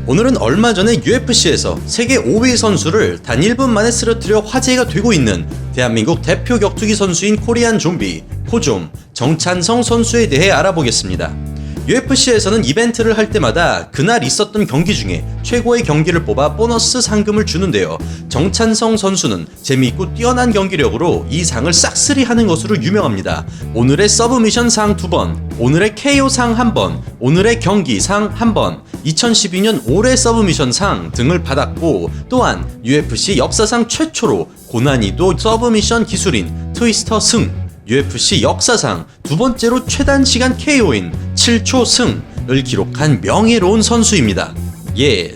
오늘은 얼마 전에 UFC에서 세계 5위 선수를 단 1분 만에 쓰러뜨려 화제가 되고 있는 대한민국 대표 격투기 선수인 코리안 좀비 코좀 정찬성 선수에 대해 알아보겠습니다. UFC에서는 이벤트를 할 때마다 그날 있었던 경기 중에 최고의 경기를 뽑아 보너스 상금을 주는데요. 정찬성 선수는 재미있고 뛰어난 경기력으로 이 상을 싹쓸이 하는 것으로 유명합니다. 오늘의 서브미션 상 2번, 오늘의 KO 상 1번, 오늘의 경기 상 1번, 2012년 올해 서브미션 상 등을 받았고, 또한 UFC 역사상 최초로 고난이도 서브미션 기술인 트위스터 승, UFC 역사상 두 번째로 최단 시간 KO인 7초 승을 기록한 명예로운 선수입니다.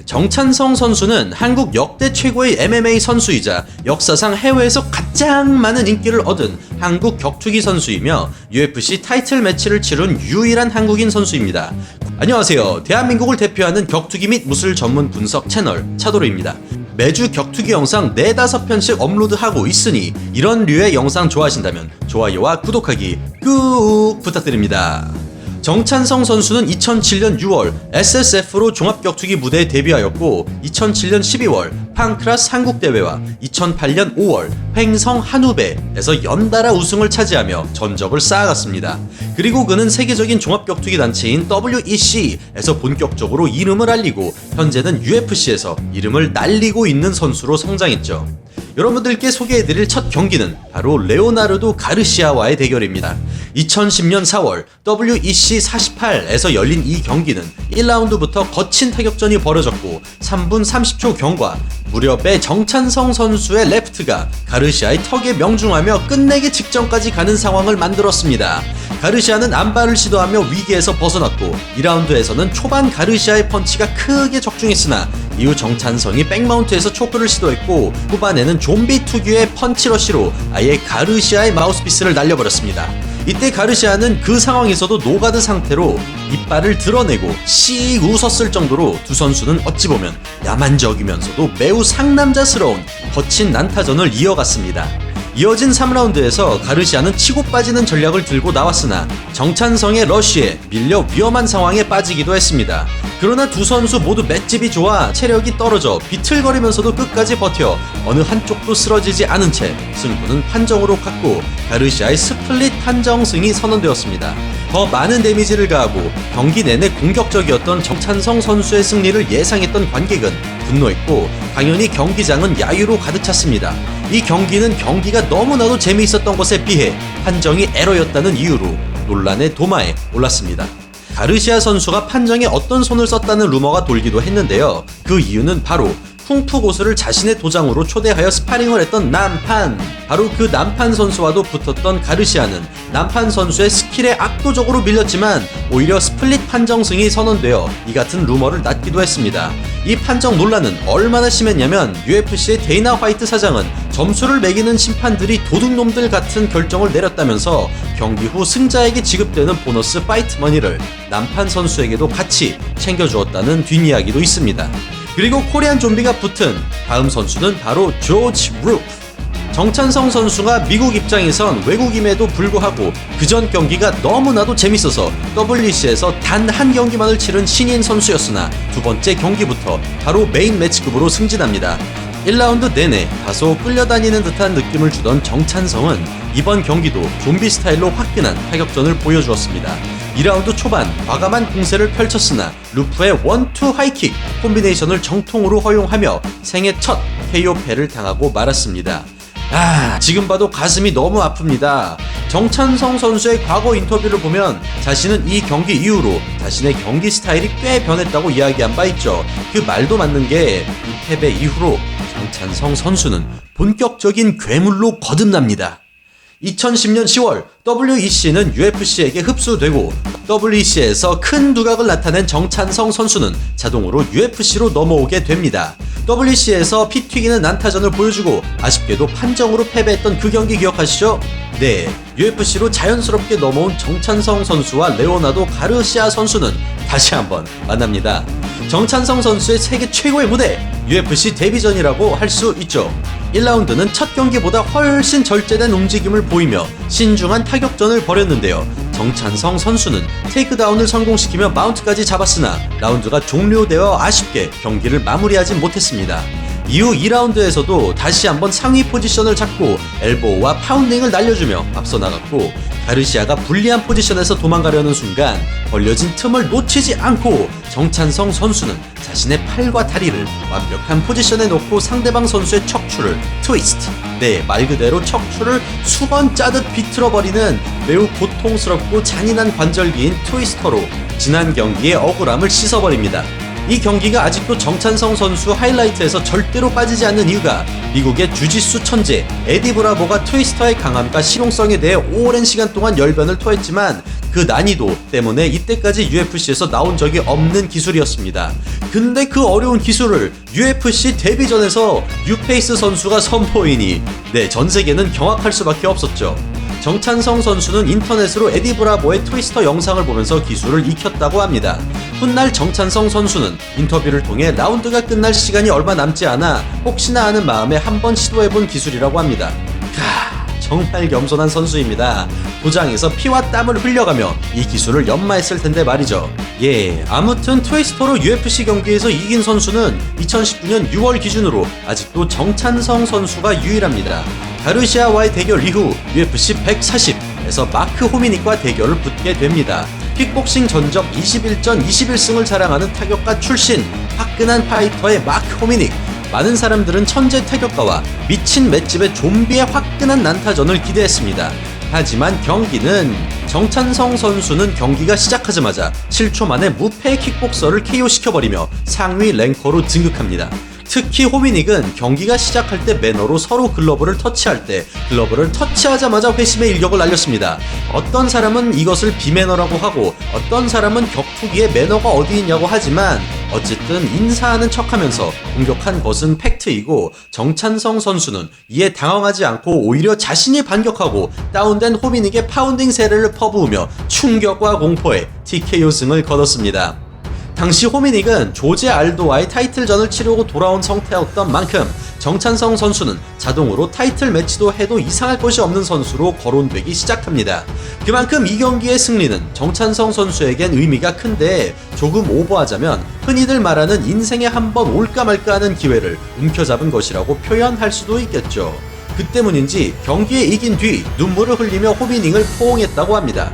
정찬성 선수는 한국 역대 최고의 MMA 선수이자 역사상 해외에서 가장 많은 인기를 얻은 한국 격투기 선수이며 UFC 타이틀 매치를 치른 유일한 한국인 선수입니다. 안녕하세요. 대한민국을 대표하는 격투기 및 무술 전문 분석 채널 차도르입니다. 매주 격투기 영상 4-5편씩 업로드하고 있으니 이런 류의 영상 좋아하신다면 좋아요와 구독하기 꾹 부탁드립니다. 정찬성 선수는 2007년 6월 SSF로 종합격투기 무대에 데뷔하였고 2007년 12월 팡크라스 한국대회와 2008년 5월 횡성 한우배에서 연달아 우승을 차지하며 전적을 쌓아갔습니다. 그리고 그는 세계적인 종합격투기 단체인 WEC에서 본격적으로 이름을 알리고 현재는 UFC에서 이름을 날리고 있는 선수로 성장했죠. 여러분들께 소개해드릴 첫 경기는 바로 레오나르도 가르시아와의 대결입니다. 2010년 4월 WEC 48에서 열린 이 경기는 1라운드부터 거친 타격전이 벌어졌고 3분 30초 경과 무렵에 정찬성 선수의 레프트가 가르시아의 턱에 명중하며 끝내기 직전까지 가는 상황을 만들었습니다. 가르시아는 안발을 시도하며 위기에서 벗어났고 2라운드에서는 초반 가르시아의 펀치가 크게 적중했으나 이후 정찬성이 백마운트에서 초크를 시도했고 후반에는 좀비 특유의 펀치러쉬로 아예 가르시아의 마우스피스를 날려버렸습니다. 이때 가르시아는 그 상황에서도 노가드 상태로 이빨을 드러내고 씩 웃었을 정도로 두 선수는 어찌 보면 야만적이면서도 매우 상남자스러운 거친 난타전을 이어갔습니다. 이어진 3라운드에서 가르시아는 치고 빠지는 전략을 들고 나왔으나 정찬성의 러쉬에 밀려 위험한 상황에 빠지기도 했습니다. 그러나 두 선수 모두 맷집이 좋아 체력이 떨어져 비틀거리면서도 끝까지 버텨 어느 한쪽도 쓰러지지 않은 채 승부는 판정으로 갔고 가르시아의 스플릿 판정승이 선언되었습니다. 더 많은 데미지를 가하고 경기 내내 공격적이었던 정찬성 선수의 승리를 예상했던 관객은 분노했고 당연히 경기장은 야유로 가득 찼습니다. 이 경기는 경기가 너무나도 재미있었던 것에 비해 판정이 에러였다는 이유로 논란의 도마에 올랐습니다. 가르시아 선수가 판정에 어떤 손을 썼다는 루머가 돌기도 했는데요. 그 이유는 바로 쿵푸 고수를 자신의 도장으로 초대하여 스파링을 했던 남판, 바로 그 남판 선수와도 붙었던 가르시아는 남판 선수의 스킬에 압도적으로 밀렸지만 오히려 스플릿 판정승이 선언되어 이 같은 루머를 낳기도 했습니다. 이 판정 논란은 얼마나 심했냐면 UFC의 데이나 화이트 사장은 점수를 매기는 심판들이 도둑놈들 같은 결정을 내렸다면서 경기 후 승자에게 지급되는 보너스 파이트 머니를 남판 선수에게도 같이 챙겨주었다는 뒷이야기도 있습니다. 그리고 코리안 좀비가 붙은 다음 선수는 바로 조지 루프. 정찬성 선수가 미국 입장에선 외국임에도 불구하고 그전 경기가 너무나도 재밌어서 WEC에서 단 한 경기만을 치른 신인 선수였으나 두 번째 경기부터 바로 메인 매치급으로 승진합니다. 1라운드 내내 다소 끌려다니는 듯한 느낌을 주던 정찬성은 이번 경기도 좀비 스타일로 화끈한 타격전을 보여주었습니다. 2라운드 초반 과감한 공세를 펼쳤으나 루프의 1-2 하이킥 콤비네이션을 정통으로 허용하며 생애 첫 KO패를 당하고 말았습니다. 지금 봐도 가슴이 너무 아픕니다. 정찬성 선수의 과거 인터뷰를 보면 자신은 이 경기 이후로 자신의 경기 스타일이 꽤 변했다고 이야기한 바 있죠. 그 말도 맞는 게 이 패배 이후로 정찬성 선수는 본격적인 괴물로 거듭납니다. 2010년 10월 WEC는 UFC에게 흡수되고 WEC에서 큰 두각을 나타낸 정찬성 선수는 자동으로 UFC로 넘어오게 됩니다. WEC에서 피 튀기는 난타전을 보여주고 아쉽게도 판정으로 패배했던 그 경기 기억하시죠? 네, UFC로 자연스럽게 넘어온 정찬성 선수와 레오나르도 가르시아 선수는 다시 한번 만납니다. 정찬성 선수의 세계 최고의 무대, UFC 데뷔전이라고 할 수 있죠. 1라운드는 첫 경기보다 훨씬 절제된 움직임을 보이며 신중한 타격전을 벌였는데요. 정찬성 선수는 테이크다운을 성공시키며 마운트까지 잡았으나 라운드가 종료되어 아쉽게 경기를 마무리하지 못했습니다. 이후 2라운드에서도 다시 한번 상위 포지션을 잡고 엘보우와 파운딩을 날려주며 앞서 나갔고, 가르시아가 불리한 포지션에서 도망가려는 순간 벌려진 틈을 놓치지 않고 정찬성 선수는 자신의 팔과 다리를 완벽한 포지션에 놓고 상대방 선수의 척추를 트위스트, 말 그대로 척추를 수건 짜듯 비틀어버리는 매우 고통스럽고 잔인한 관절기인 트위스터로 지난 경기의 억울함을 씻어버립니다. 이 경기가 아직도 정찬성 선수 하이라이트에서 절대로 빠지지 않는 이유가 미국의 주짓수 천재 에디 브라보가 트위스터의 강함과 실용성에 대해 오랜 시간 동안 열변을 토했지만 그 난이도 때문에 이때까지 UFC에서 나온 적이 없는 기술이었습니다. 근데 그 어려운 기술을 UFC 데뷔전에서 뉴페이스 선수가 선보이니 전 세계는 경악할 수밖에 없었죠. 정찬성 선수는 인터넷으로 에디 브라보의 트위스터 영상을 보면서 기술을 익혔다고 합니다. 훗날 정찬성 선수는 인터뷰를 통해 라운드가 끝날 시간이 얼마 남지 않아 혹시나 하는 마음에 한번 시도해본 기술이라고 합니다. 정말 겸손한 선수입니다. 도장에서 피와 땀을 흘려가며 이 기술을 연마했을 텐데 말이죠. 아무튼 트위스터로 UFC 경기에서 이긴 선수는 2019년 6월 기준으로 아직도 정찬성 선수가 유일합니다. 가르시아와의 대결 이후 UFC 140에서 마크 호미닉과 대결을 붙게 됩니다. 킥복싱 전적 21전 21승을 자랑하는 타격가 출신 화끈한 파이터의 마크 호미닉. 많은 사람들은 천재 타격가와 미친 맷집의 좀비의 화끈한 난타전을 기대했습니다. 하지만 경기는 정찬성 선수는 경기가 시작하자마자 7초 만에 무패 킥복서를 KO시켜버리며 상위 랭커로 등극합니다. 특히 호미닉은 경기가 시작할 때 매너로 서로 글러브를 터치할 때 글러브를 터치하자마자 회심의 일격을 날렸습니다. 어떤 사람은 이것을 비매너라고 하고 어떤 사람은 격투기에 매너가 어디 있냐고 하지만 어쨌든 인사하는 척하면서 공격한 것은 팩트이고, 정찬성 선수는 이에 당황하지 않고 오히려 자신이 반격하고 다운된 호미닉의 파운딩 세례를 퍼부으며 충격과 공포에 TKO 승을 거뒀습니다. 당시 호미닉은 조제 알도와의 타이틀전을 치르고 돌아온 상태였던 만큼 정찬성 선수는 자동으로 타이틀 매치도 해도 이상할 것이 없는 선수로 거론되기 시작합니다. 그만큼 이 경기의 승리는 정찬성 선수에겐 의미가 큰데, 조금 오버하자면 흔히들 말하는 인생에 한 번 올까 말까 하는 기회를 움켜잡은 것이라고 표현할 수도 있겠죠. 그 때문인지 경기에 이긴 뒤 눈물을 흘리며 호미닉을 포옹했다고 합니다.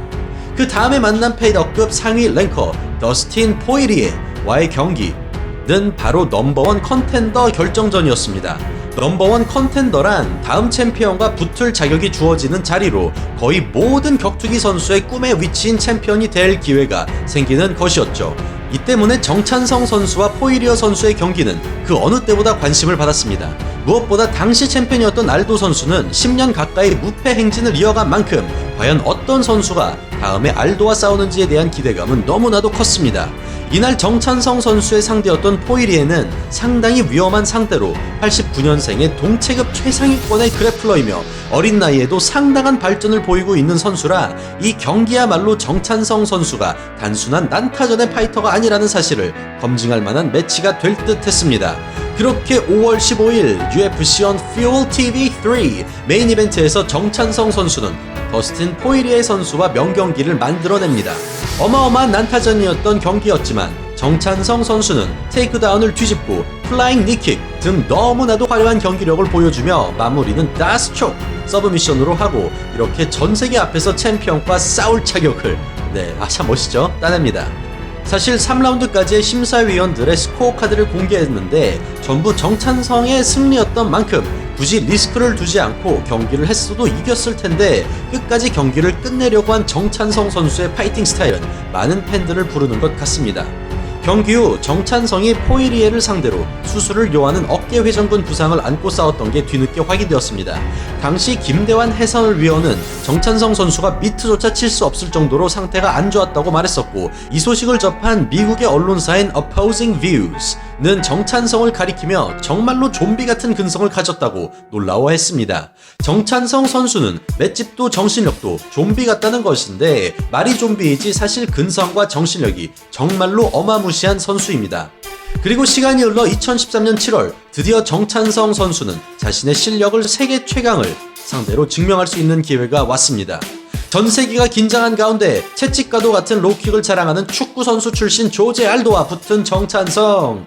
그 다음에 만난 페이더급 상위 랭커 더스틴 포이리에와의 경기는 바로 넘버원 컨텐더 결정전이었습니다. 넘버원 컨텐더란 다음 챔피언과 붙을 자격이 주어지는 자리로 거의 모든 격투기 선수의 꿈의 위치인 챔피언이 될 기회가 생기는 것이었죠. 이 때문에 정찬성 선수와 포이리어 선수의 경기는 그 어느 때보다 관심을 받았습니다. 무엇보다 당시 챔피언이었던 알도 선수는 10년 가까이 무패 행진을 이어간 만큼 과연 어떤 선수가 다음에 알도와 싸우는지에 대한 기대감은 너무나도 컸습니다. 이날 정찬성 선수의 상대였던 포이리에는 상당히 위험한 상대로 89년생의 동체급 최상위권의 그래플러이며 어린 나이에도 상당한 발전을 보이고 있는 선수라 이 경기야말로 정찬성 선수가 단순한 난타전의 파이터가 아니라는 사실을 검증할 만한 매치가 될 듯 했습니다. 그렇게 5월 15일 UFC on Fuel TV 3 메인 이벤트에서 정찬성 선수는 더스틴 포이리에 선수와 명경기를 만들어냅니다. 어마어마한 난타전이었던 경기였지만 정찬성 선수는 테이크다운을 뒤집고 플라잉 니킥 등 너무나도 화려한 경기력을 보여주며 마무리는 다스촉 서브미션으로 하고 이렇게 전세계 앞에서 챔피언과 싸울 자격을 참 멋있죠? 따냅니다. 사실 3라운드까지의 심사위원들의 스코어 카드를 공개했는데 전부 정찬성의 승리였던 만큼 굳이 리스크를 두지 않고 경기를 했어도 이겼을 텐데 끝까지 경기를 끝내려고 한 정찬성 선수의 파이팅 스타일은 많은 팬들을 부르는 것 같습니다. 경기 후 정찬성이 포이리에를 상대로 수술을 요하는 어깨 회전근 부상을 안고 싸웠던 게 뒤늦게 확인되었습니다. 당시 김대환 해설위원은 정찬성 선수가 미트조차 칠 수 없을 정도로 상태가 안 좋았다고 말했었고, 이 소식을 접한 미국의 언론사인 Opposing Views는 정찬성을 가리키며 정말로 좀비 같은 근성을 가졌다고 놀라워했습니다. 정찬성 선수는 맷집도 정신력도 좀비 같다는 것인데 말이 좀비이지 사실 근성과 정신력이 정말로 어마무시한 선수입니다. 그리고 시간이 흘러 2013년 7월 드디어 정찬성 선수는 자신의 실력을 세계 최강을 상대로 증명할 수 있는 기회가 왔습니다. 전 세계가 긴장한 가운데 채찍과도 같은 로킥을 자랑하는 축구 선수 출신 조제 알도와 붙은 정찬성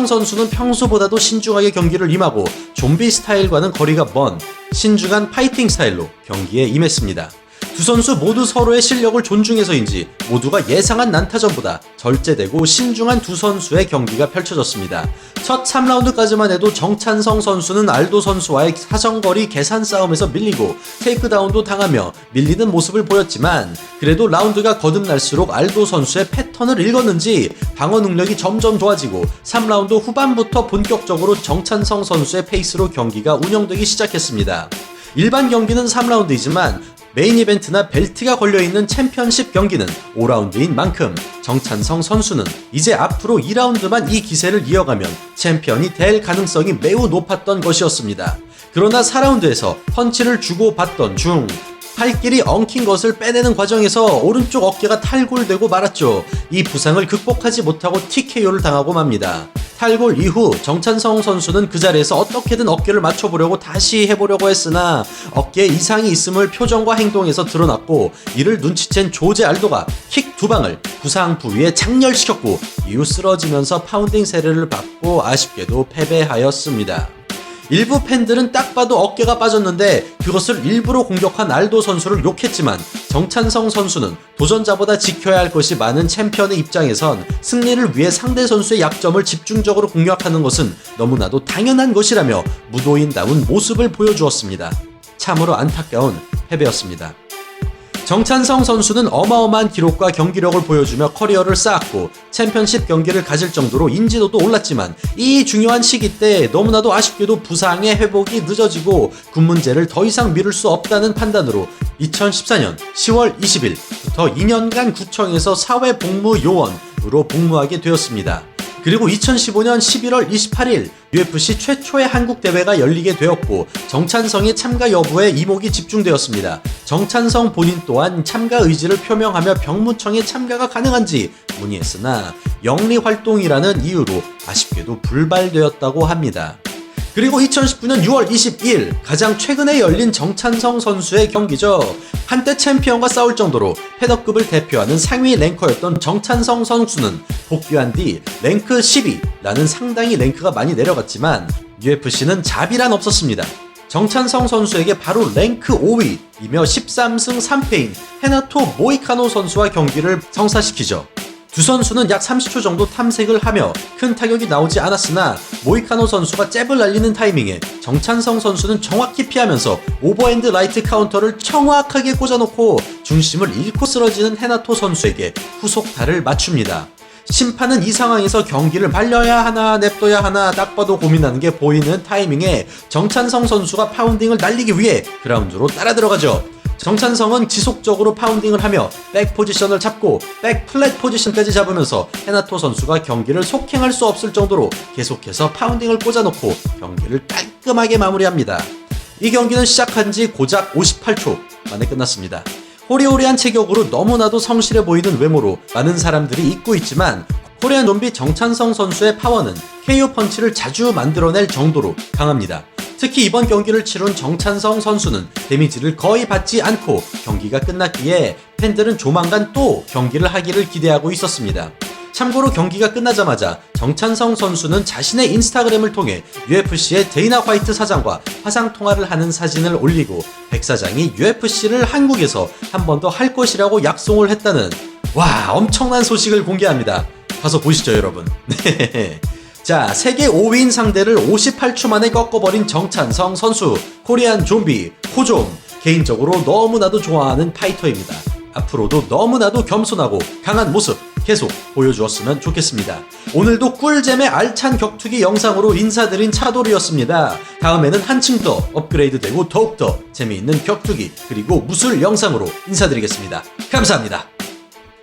선수는 평소보다도 신중하게 경기를 임하고 좀비 스타일과는 거리가 먼 신중한 파이팅 스타일로 경기에 임했습니다. 두 선수 모두 서로의 실력을 존중해서인지 모두가 예상한 난타전보다 절제되고 신중한 두 선수의 경기가 펼쳐졌습니다. 첫 3라운드까지만 해도 정찬성 선수는 알도 선수와의 사정거리 계산 싸움에서 밀리고 테이크다운도 당하며 밀리는 모습을 보였지만 그래도 라운드가 거듭날수록 알도 선수의 패턴을 읽었는지 방어 능력이 점점 좋아지고 3라운드 후반부터 본격적으로 정찬성 선수의 페이스로 경기가 운영되기 시작했습니다. 일반 경기는 3라운드이지만 메인 이벤트나 벨트가 걸려있는 챔피언십 경기는 5라운드인 만큼 정찬성 선수는 이제 앞으로 2라운드만 이 기세를 이어가면 챔피언이 될 가능성이 매우 높았던 것이었습니다. 그러나 4라운드에서 펀치를 주고받던 중 팔길이 엉킨 것을 빼내는 과정에서 오른쪽 어깨가 탈골되고 말았죠. 이 부상을 극복하지 못하고 TKO를 당하고 맙니다. 탈골 이후 정찬성 선수는 그 자리에서 어떻게든 어깨를 맞춰보려고 다시 해보려고 했으나 어깨에 이상이 있음을 표정과 행동에서 드러났고 이를 눈치챈 조제 알도가 킥 두 방을 부상 부위에 장렬시켰고 이후 쓰러지면서 파운딩 세례를 받고 아쉽게도 패배하였습니다. 일부 팬들은 딱 봐도 어깨가 빠졌는데 그것을 일부러 공격한 알도 선수를 욕했지만 정찬성 선수는 도전자보다 지켜야 할 것이 많은 챔피언의 입장에선 승리를 위해 상대 선수의 약점을 집중적으로 공략하는 것은 너무나도 당연한 것이라며 무도인다운 모습을 보여주었습니다. 참으로 안타까운 패배였습니다. 정찬성 선수는 어마어마한 기록과 경기력을 보여주며 커리어를 쌓았고 챔피언십 경기를 가질 정도로 인지도도 올랐지만 이 중요한 시기 때 너무나도 아쉽게도 부상의 회복이 늦어지고 군 문제를 더 이상 미룰 수 없다는 판단으로 2014년 10월 20일부터 2년간 구청에서 사회복무요원으로 복무하게 되었습니다. 그리고 2015년 11월 28일 UFC 최초의 한국 대회가 열리게 되었고 정찬성의 참가 여부에 이목이 집중되었습니다. 정찬성 본인 또한 참가 의지를 표명하며 병무청에 참가가 가능한지 문의했으나 영리 활동이라는 이유로 아쉽게도 불발되었다고 합니다. 그리고 2019년 6월 22일 가장 최근에 열린 정찬성 선수의 경기죠. 한때 챔피언과 싸울 정도로 패더급을 대표하는 상위 랭커였던 정찬성 선수는 복귀한 뒤 랭크 12라는 상당히 랭크가 많이 내려갔지만 UFC는 자비란 없었습니다. 정찬성 선수에게 바로 랭크 5위이며 13승 3패인 헤나토 모이카노 선수와 경기를 성사시키죠. 두 선수는 약 30초 정도 탐색을 하며 큰 타격이 나오지 않았으나 모이카노 선수가 잽을 날리는 타이밍에 정찬성 선수는 정확히 피하면서 오버핸드 라이트 카운터를 정확하게 꽂아놓고 중심을 잃고 쓰러지는 헤나토 선수에게 후속타를 맞춥니다. 심판은 이 상황에서 경기를 말려야 하나 냅둬야 하나 딱 봐도 고민하는 게 보이는 타이밍에 정찬성 선수가 파운딩을 날리기 위해 그라운드로 따라 들어가죠. 정찬성은 지속적으로 파운딩을 하며 백 포지션을 잡고 백 플랫 포지션까지 잡으면서 헤나토 선수가 경기를 속행할 수 없을 정도로 계속해서 파운딩을 꽂아놓고 경기를 깔끔하게 마무리합니다. 이 경기는 시작한 지 고작 58초 만에 끝났습니다. 호리호리한 체격으로 너무나도 성실해 보이는 외모로 많은 사람들이 잊고 있지만 코리안 좀비 정찬성 선수의 파워는 KO 펀치를 자주 만들어낼 정도로 강합니다. 특히 이번 경기를 치룬 정찬성 선수는 데미지를 거의 받지 않고 경기가 끝났기에 팬들은 조만간 또 경기를 하기를 기대하고 있었습니다. 참고로 경기가 끝나자마자 정찬성 선수는 자신의 인스타그램을 통해 UFC의 데이나 화이트 사장과 화상통화를 하는 사진을 올리고 백 사장이 UFC를 한국에서 한 번 더 할 것이라고 약속을 했다는 엄청난 소식을 공개합니다. 가서 보시죠 여러분. 자, 세계 5위인 상대를 58초 만에 꺾어버린 정찬성 선수, 코리안 좀비, 코좀, 개인적으로 너무나도 좋아하는 파이터입니다. 앞으로도 너무나도 겸손하고 강한 모습 계속 보여주었으면 좋겠습니다. 오늘도 꿀잼의 알찬 격투기 영상으로 인사드린 차돌이었습니다. 다음에는 한층 더 업그레이드되고 더욱더 재미있는 격투기 그리고 무술 영상으로 인사드리겠습니다. 감사합니다.